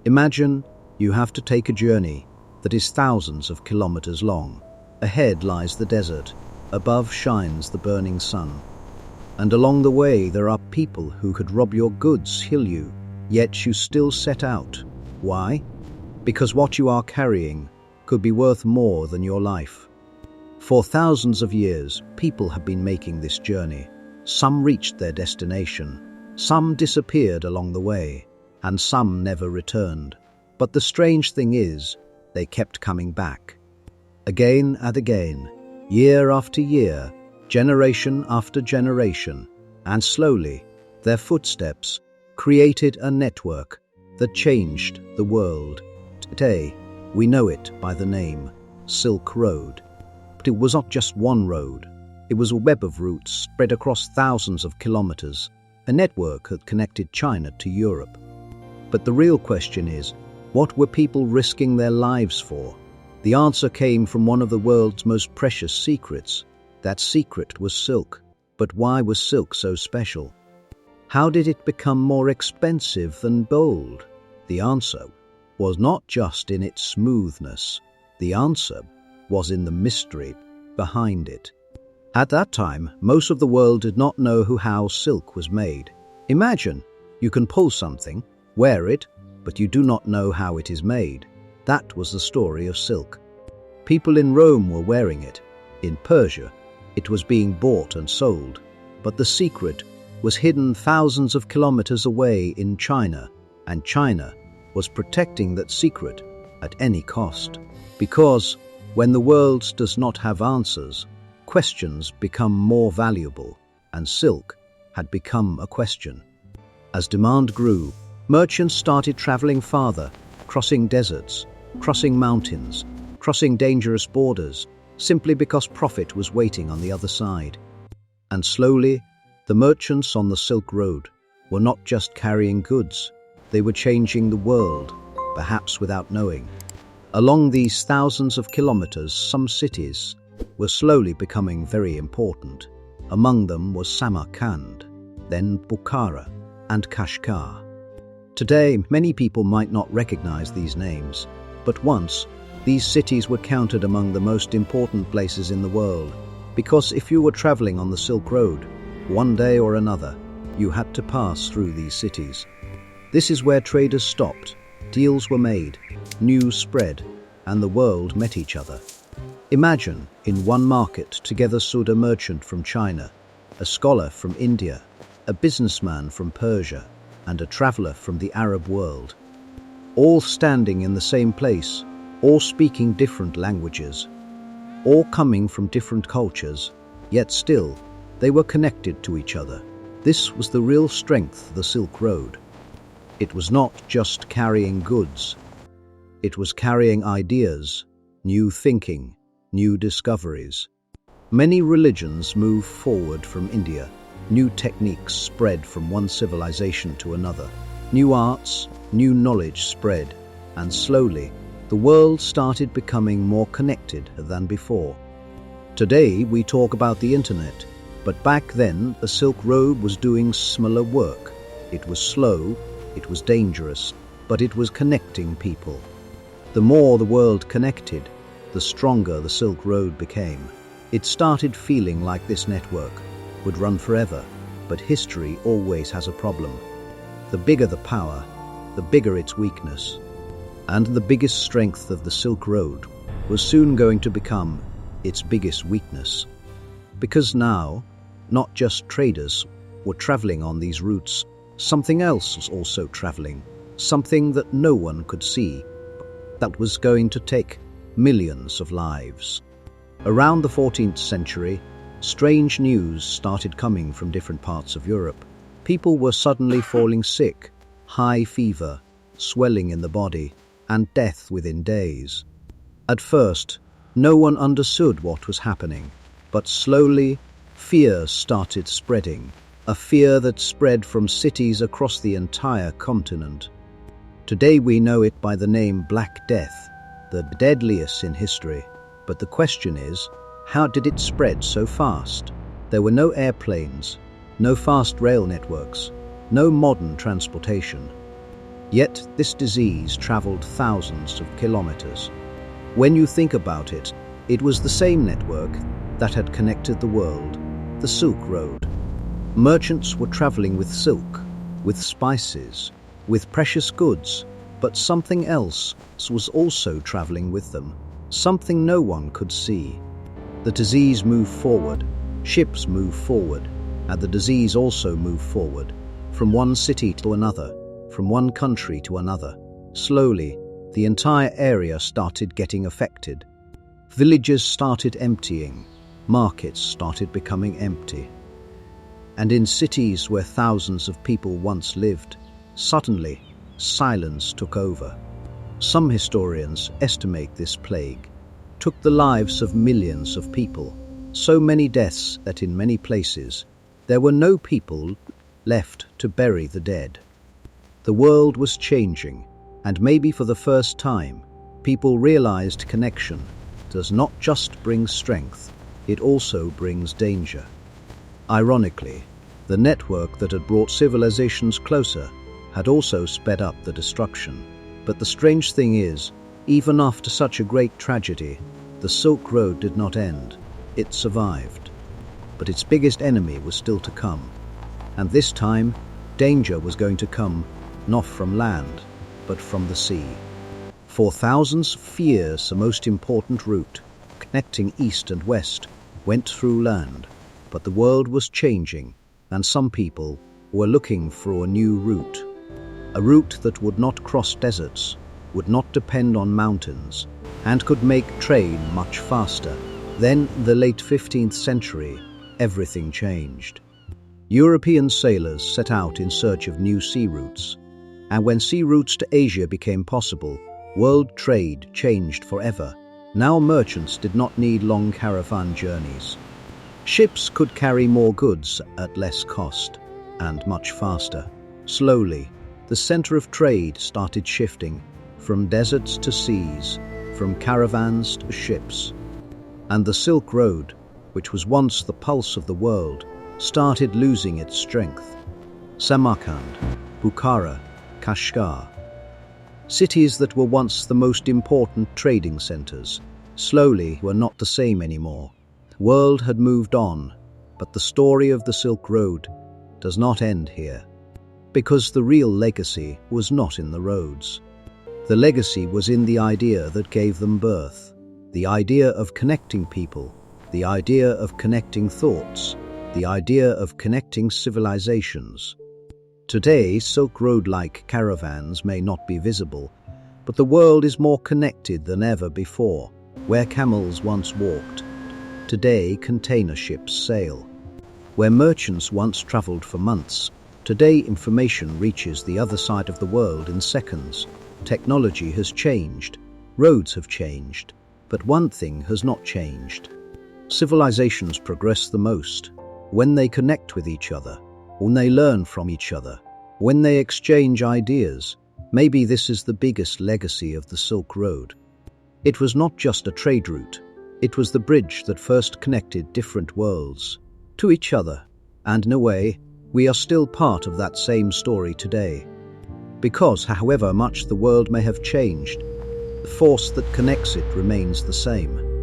Imagine you have to take a journey that is thousands of kilometers long. Ahead lies the desert, above shines the burning sun. And along the way there are people who could rob your goods, kill you, yet you still set out. Why? Because what you are carrying could be worth more than your life. For thousands of years, people have been making this journey. Some reached their destination, some disappeared along the way, and some never returned. But the strange thing is, they kept coming back. Again and again, year after year, generation after generation, and slowly, their footsteps created a network that changed the world. Today, we know it by the name Silk Road. But it was not just one road. It was a web of routes spread across thousands of kilometers, a network that connected China to Europe. But the real question is, what were people risking their lives for? The answer came from one of the world's most precious secrets. That secret was silk. But why was silk so special? How did it become more expensive than gold? The answer was not just in its smoothness. The answer was in the mystery behind it. At that time, most of the world did not know how silk was made. Imagine, you can pull something, wear it, but you do not know how it is made. That was the story of silk. People in Rome were wearing it. In Persia, it was being bought and sold. But the secret was hidden thousands of kilometers away in China, and China was protecting that secret at any cost. Because when the world does not have answers, questions become more valuable, and silk had become a question. As demand grew, merchants started traveling farther, crossing deserts, crossing mountains, crossing dangerous borders, simply because profit was waiting on the other side. And slowly, the merchants on the Silk Road were not just carrying goods, they were changing the world, perhaps without knowing. Along these thousands of kilometers, some cities were slowly becoming very important. Among them was Samarkand, then Bukhara, and Kashgar. Today, many people might not recognize these names, but once, these cities were counted among the most important places in the world, because if you were traveling on the Silk Road, one day or another, you had to pass through these cities. This is where traders stopped, deals were made, news spread, and the world met each other. Imagine, in one market together stood a merchant from China, a scholar from India, a businessman from Persia, and a traveler from the Arab world. All standing in the same place, all speaking different languages, all coming from different cultures, yet still, they were connected to each other. This was the real strength of the Silk Road. It was not just carrying goods. It was carrying ideas, new thinking, new discoveries. Many religions moved forward from India. New techniques spread from one civilization to another. New arts, new knowledge spread, and slowly, the world started becoming more connected than before. Today, we talk about the internet, but back then, the Silk Road was doing similar work. It was slow, it was dangerous, but it was connecting people. The more the world connected, the stronger the Silk Road became. It started feeling like this network would run forever, but history always has a problem. The bigger the power, the bigger its weakness. And the biggest strength of the Silk Road was soon going to become its biggest weakness. Because now, not just traders were traveling on these routes, something else was also traveling, something that no one could see, that was going to take millions of lives. Around the 14th century, strange news started coming from different parts of Europe. People were suddenly falling sick, high fever, swelling in the body, and death within days. At first, no one understood what was happening, but slowly, fear started spreading, a fear that spread from cities across the entire continent. Today we know it by the name Black Death, the deadliest in history. But the question is, how did it spread so fast? There were no airplanes, no fast rail networks, no modern transportation. Yet this disease traveled thousands of kilometers. When you think about it, it was the same network that had connected the world, the Silk Road. Merchants were traveling with silk, with spices, with precious goods, but something else was also traveling with them, something no one could see. The disease moved forward, ships moved forward, and the disease also moved forward, from one city to another, from one country to another. Slowly, the entire area started getting affected. Villages started emptying, markets started becoming empty. And in cities where thousands of people once lived, suddenly, silence took over. Some historians estimate this plague took the lives of millions of people, so many deaths that in many places there were no people left to bury the dead. The world was changing, and maybe for the first time, people realized connection does not just bring strength, it also brings danger. Ironically, the network that had brought civilizations closer had also sped up the destruction. But the strange thing is, even after such a great tragedy, the Silk Road did not end. It survived. But its biggest enemy was still to come. And this time, danger was going to come not from land, but from the sea. For thousands of years, the most important route, connecting east and west, went through land. But the world was changing, and some people were looking for a new route. A route that would not cross deserts, would not depend on mountains, and could make trade much faster. Then, in the late 15th century, everything changed. European sailors set out in search of new sea routes, and when sea routes to Asia became possible, world trade changed forever. Now merchants did not need long caravan journeys. Ships could carry more goods at less cost, and much faster. Slowly, the center of trade started shifting from deserts to seas, from caravans to ships. And the Silk Road, which was once the pulse of the world, started losing its strength. Samarkand, Bukhara, Kashgar, cities that were once the most important trading centers, slowly were not the same anymore. The world had moved on, but the story of the Silk Road does not end here. Because the real legacy was not in the roads. The legacy was in the idea that gave them birth, the idea of connecting people, the idea of connecting thoughts, the idea of connecting civilizations. Today, Silk Road-like caravans may not be visible, but the world is more connected than ever before. Where camels once walked, today container ships sail. Where merchants once traveled for months, today information reaches the other side of the world in seconds. Technology has changed, roads have changed, but one thing has not changed. Civilizations progress the most when they connect with each other, when they learn from each other, when they exchange ideas. Maybe this is the biggest legacy of the Silk Road. It was not just a trade route, it was the bridge that first connected different worlds to each other, and in a way, we are still part of that same story today. Because however much the world may have changed, the force that connects it remains the same.